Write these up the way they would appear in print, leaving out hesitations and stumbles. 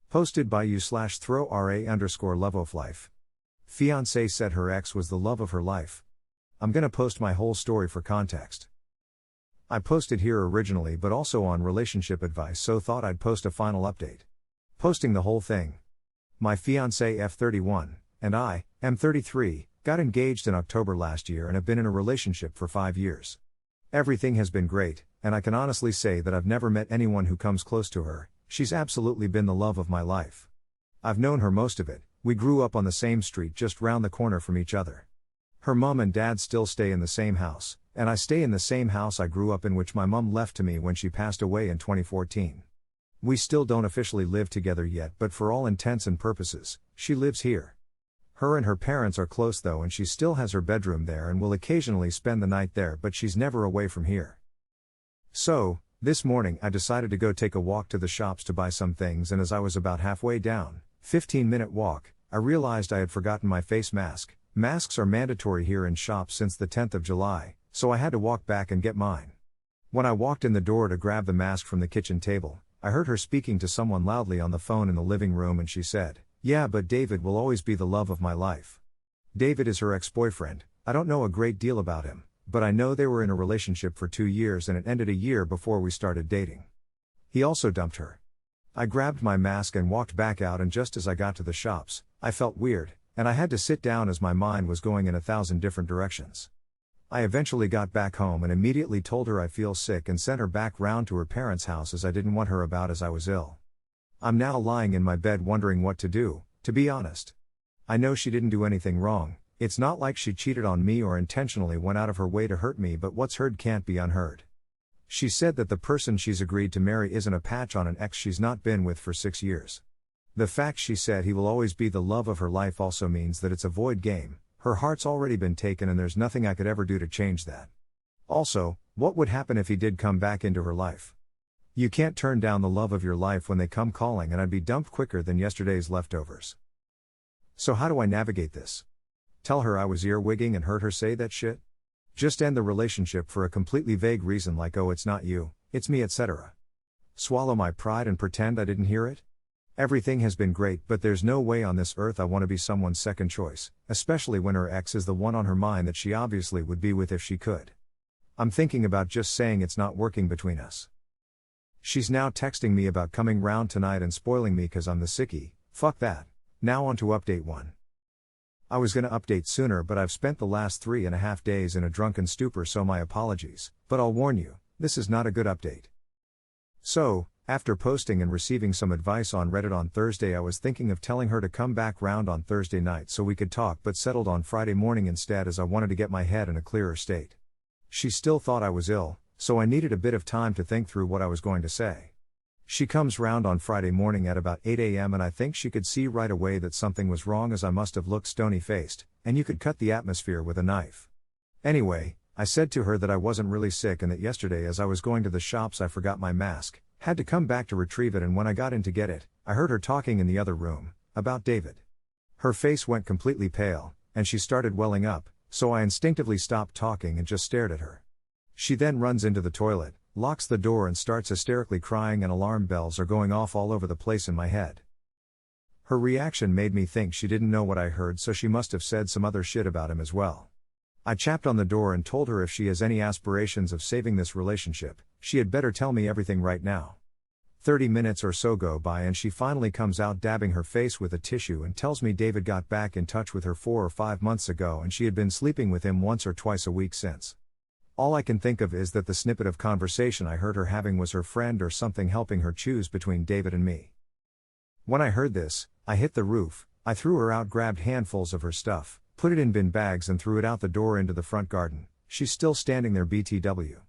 Posted by you/throw_ra_love_of_life. Fiance said her ex was the love of her life. I'm gonna post my whole story for context. I posted here originally but also on relationship advice, so thought I'd post a final update. Posting the whole thing. My fiancé F31, and I, M33, got engaged in October last year and have been in a relationship for 5 years. Everything has been great, and I can honestly say that I've never met anyone who comes close to her. She's absolutely been the love of my life. I've known her most of it. We grew up on the same street just round the corner from each other. Her mum and dad still stay in the same house, and I stay in the same house I grew up in, which my mum left to me when she passed away in 2014. We still don't officially live together yet, but for all intents and purposes, she lives here. Her and her parents are close though, and she still has her bedroom there and will occasionally spend the night there, but she's never away from here. So, this morning I decided to go take a walk to the shops to buy some things, and as I was about halfway down, 15-minute walk, I realized I had forgotten my face mask. Masks are mandatory here in shops since the 10th of July, so I had to walk back and get mine. When I walked in the door to grab the mask from the kitchen table, I heard her speaking to someone loudly on the phone in the living room, and she said, "Yeah, but David will always be the love of my life." David is her ex-boyfriend. I don't know a great deal about him, but I know they were in a relationship for 2 years and it ended a year before we started dating. He also dumped her. I grabbed my mask and walked back out, and just as I got to the shops, I felt weird, and I had to sit down as my mind was going in 1,000 different directions. I eventually got back home and immediately told her I feel sick and sent her back round to her parents' house as I didn't want her about as I was ill. I'm now lying in my bed wondering what to do, to be honest. I know she didn't do anything wrong. It's not like she cheated on me or intentionally went out of her way to hurt me, but what's heard can't be unheard. She said that the person she's agreed to marry isn't a patch on an ex she's not been with for 6 years. The fact she said he will always be the love of her life also means that it's a void game. Her heart's already been taken and there's nothing I could ever do to change that. Also, what would happen if he did come back into her life? You can't turn down the love of your life when they come calling, and I'd be dumped quicker than yesterday's leftovers. So how do I navigate this? Tell her I was earwigging and heard her say that shit? Just end the relationship for a completely vague reason like, "Oh, it's not you, it's me," etc. Swallow my pride and pretend I didn't hear it? Everything has been great, but there's no way on this earth I want to be someone's second choice, especially when her ex is the one on her mind that she obviously would be with if she could. I'm thinking about just saying it's not working between us. She's now texting me about coming round tonight and spoiling me cause I'm the sickie. Fuck that. Now on to update 1. I was gonna update sooner, but I've spent the last 3.5 days in a drunken stupor, so my apologies, but I'll warn you, this is not a good update. So, after posting and receiving some advice on Reddit on Thursday, I was thinking of telling her to come back round on Thursday night so we could talk, but settled on Friday morning instead as I wanted to get my head in a clearer state. She still thought I was ill, so I needed a bit of time to think through what I was going to say. She comes round on Friday morning at about 8 a.m. and I think she could see right away that something was wrong, as I must have looked stony-faced, and you could cut the atmosphere with a knife. Anyway, I said to her that I wasn't really sick and that yesterday as I was going to the shops I forgot my mask, had to come back to retrieve it, and when I got in to get it, I heard her talking in the other room, about David. Her face went completely pale, and she started welling up, so I instinctively stopped talking and just stared at her. She then runs into the toilet, locks the door and starts hysterically crying, and alarm bells are going off all over the place in my head. Her reaction made me think she didn't know what I heard, so she must have said some other shit about him as well. I chapped on the door and told her if she has any aspirations of saving this relationship, she had better tell me everything right now. 30 minutes or so go by and she finally comes out dabbing her face with a tissue and tells me David got back in touch with her 4 or 5 months ago and she had been sleeping with him once or twice a week since. All I can think of is that the snippet of conversation I heard her having was her friend or something helping her choose between David and me. When I heard this, I hit the roof. I threw her out, grabbed handfuls of her stuff, put it in bin bags and threw it out the door into the front garden. She's still standing there BTW.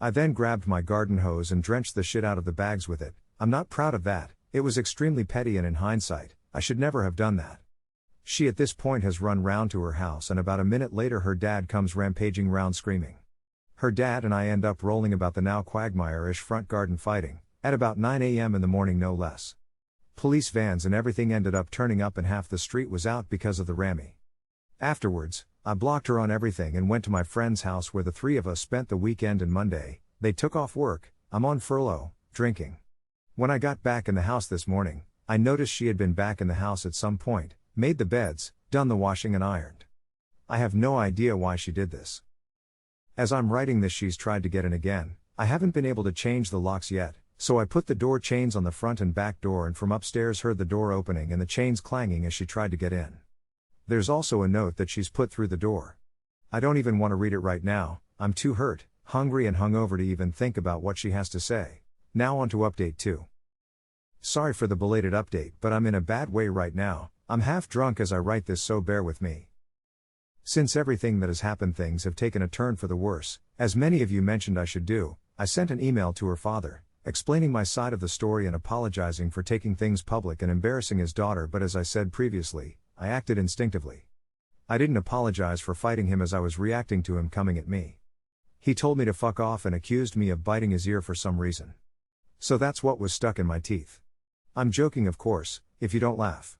I then grabbed my garden hose and drenched the shit out of the bags with it. I'm not proud of that, it was extremely petty and in hindsight, I should never have done that. She at this point has run round to her house and about a minute later her dad comes rampaging round screaming. Her dad and I end up rolling about the now quagmire-ish front garden fighting, at about 9 a.m. in the morning no less. Police vans and everything ended up turning up and half the street was out because of the rammy. Afterwards, I blocked her on everything and went to my friend's house where the three of us spent the weekend, and Monday, they took off work, I'm on furlough, drinking. When I got back in the house this morning, I noticed she had been back in the house at some point, made the beds, done the washing and ironed. I have no idea why she did this. As I'm writing this, she's tried to get in again. I haven't been able to change the locks yet, so I put the door chains on the front and back door, and from upstairs heard the door opening and the chains clanging as she tried to get in. There's also a note that she's put through the door. I don't even want to read it right now. I'm too hurt, hungry and hungover to even think about what she has to say. Now on to update 2. Sorry for the belated update, but I'm in a bad way right now. I'm half drunk as I write this, so bear with me. Since everything that has happened, things have taken a turn for the worse. As many of you mentioned I should do, I sent an email to her father, explaining my side of the story and apologizing for taking things public and embarrassing his daughter, but as I said previously, I acted instinctively. I didn't apologize for fighting him as I was reacting to him coming at me. He told me to fuck off and accused me of biting his ear for some reason. So that's what was stuck in my teeth. I'm joking, of course, if you don't laugh.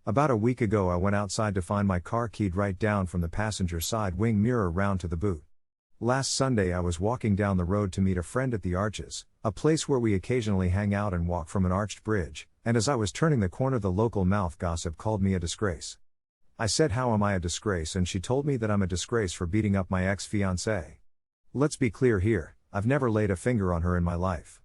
About a week ago I went outside to find my car keyed right down from the passenger side wing mirror round to the boot. Last Sunday I was walking down the road to meet a friend at the Arches, a place where we occasionally hang out and walk from an arched bridge, and as I was turning the corner the local mouth gossip called me a disgrace. I said, how am I a disgrace, and she told me that I'm a disgrace for beating up my ex-fiancé. Let's be clear here, I've never laid a finger on her in my life.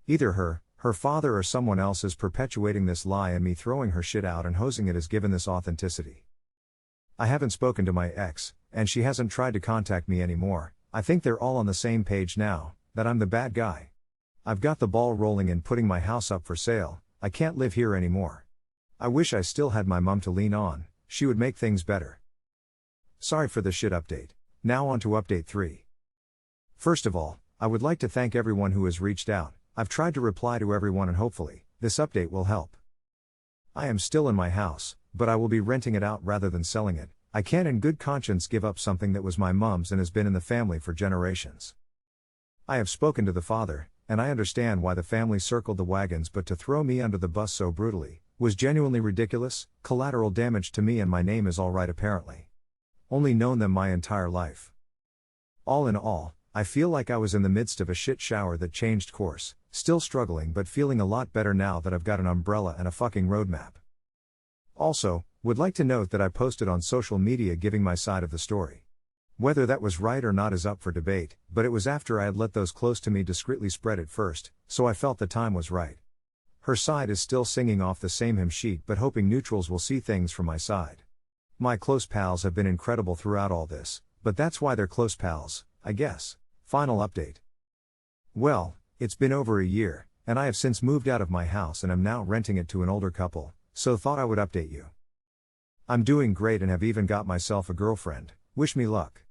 Either her father or someone else is perpetuating this lie, and me throwing her shit out and hosing it has given this authenticity. I haven't spoken to my ex, and she hasn't tried to contact me anymore. I think they're all on the same page now, that I'm the bad guy. I've got the ball rolling in putting my house up for sale. I can't live here anymore. I wish I still had my mum to lean on, she would make things better. Sorry for the shit update. Now on to update 3. First of all, I would like to thank everyone who has reached out. I've tried to reply to everyone and hopefully, this update will help. I am still in my house, but I will be renting it out rather than selling it. I can't in good conscience give up something that was my mum's and has been in the family for generations. I have spoken to the father, and I understand why the family circled the wagons, but to throw me under the bus so brutally was genuinely ridiculous. Collateral damage to me and my name is alright apparently. Only known them my entire life. All in all, I feel like I was in the midst of a shit shower that changed course, still struggling but feeling a lot better now that I've got an umbrella and a fucking roadmap. Also, would like to note that I posted on social media giving my side of the story. Whether that was right or not is up for debate, but it was after I had let those close to me discreetly spread it first, so I felt the time was right. Her side is still singing off the same hymn sheet, but hoping neutrals will see things from my side. My close pals have been incredible throughout all this, but that's why they're close pals, I guess. Final update. Well, it's been over a year, and I have since moved out of my house and am now renting it to an older couple, so thought I would update you. I'm doing great and have even got myself a girlfriend. Wish me luck.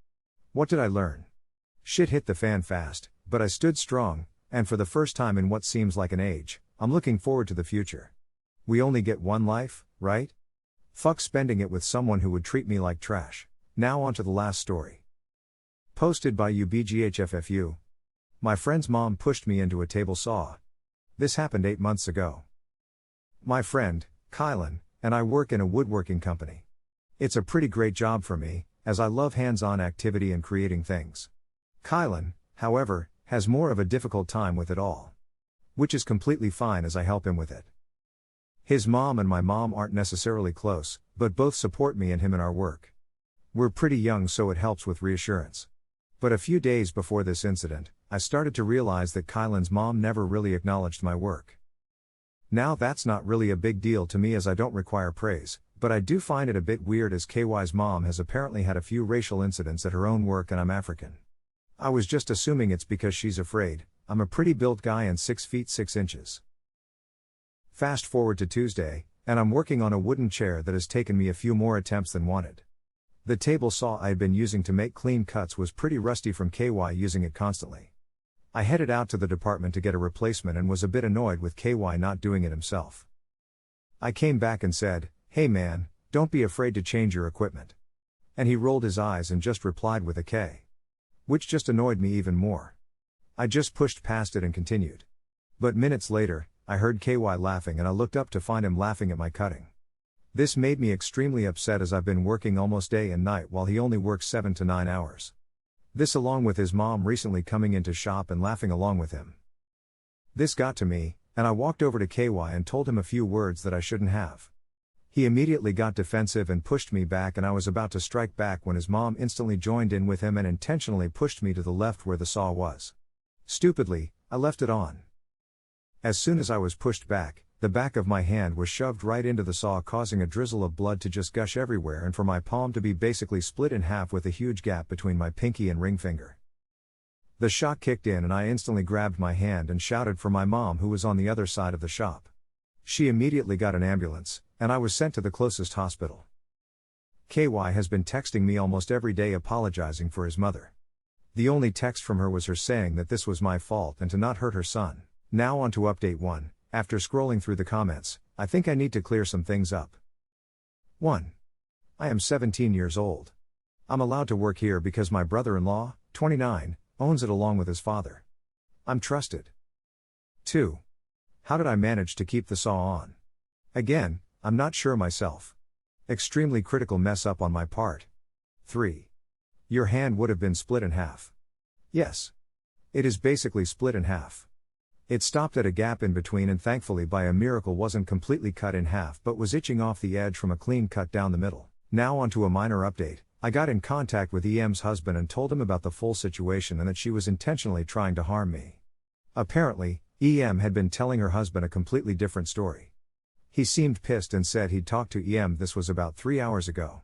What did I learn? Shit hit the fan fast, but I stood strong, and for the first time in what seems like an age, I'm looking forward to the future. We only get one life, right? Fuck spending it with someone who would treat me like trash. Now on to the last story. Posted by UBGHFFU. My friend's mom pushed me into a table saw. This happened 8 months ago. My friend, Kylan, and I work in a woodworking company. It's a pretty great job for me, as I love hands-on activity and creating things. Kylan, however, has more of a difficult time with it all. Which is completely fine as I help him with it. His mom and my mom aren't necessarily close, but both support me and him in our work. We're pretty young, so it helps with reassurance. But a few days before this incident, I started to realize that Kylan's mom never really acknowledged my work. Now that's not really a big deal to me as I don't require praise, but I do find it a bit weird as KY's mom has apparently had a few racial incidents at her own work and I'm African. I was just assuming it's because she's afraid. I'm a pretty built guy and 6 feet 6 inches. Fast forward to Tuesday, and I'm working on a wooden chair that has taken me a few more attempts than wanted. The table saw I had been using to make clean cuts was pretty rusty from KY using it constantly. I headed out to the department to get a replacement and was a bit annoyed with KY not doing it himself. I came back and said, "Hey man, don't be afraid to change your equipment." And he rolled his eyes and just replied with a K. Which just annoyed me even more. I just pushed past it and continued. But minutes later, I heard KY laughing and I looked up to find him laughing at my cutting. This made me extremely upset as I've been working almost day and night while he only works 7 to 9 hours. This along with his mom recently coming into shop and laughing along with him. This got to me, And I walked over to KY and told him a few words that I shouldn't have. He immediately got defensive and pushed me back, and I was about to strike back when his mom instantly joined in with him and intentionally pushed me to the left where the saw was. Stupidly, I left it on. As soon as I was pushed back, the back of my hand was shoved right into the saw, causing a drizzle of blood to just gush everywhere and for my palm to be basically split in half with a huge gap between my pinky and ring finger. The shock kicked in and I instantly grabbed my hand and shouted for my mom, who was on the other side of the shop. She immediately got an ambulance, and I was sent to the closest hospital. KY has been texting me almost every day apologizing for his mother. The only text from her was her saying that this was my fault and to not hurt her son. Now on to update 1. After scrolling through the comments, I think I need to clear some things up. 1. I am 17 years old. I'm allowed to work here because my brother-in-law, 29, owns it along with his father. I'm trusted. 2. How did I manage to keep the saw on? Again, I'm not sure myself. Extremely critical mess up on my part. 3. Your hand would have been split in half. Yes. It is basically split in half. It stopped at a gap in between and thankfully by a miracle wasn't completely cut in half but was itching off the edge from a clean cut down the middle. Now onto a minor update. I got in contact with EM's husband and told him about the full situation and that she was intentionally trying to harm me. Apparently, EM had been telling her husband a completely different story. He seemed pissed and said he'd talked to EM. This was about 3 hours ago.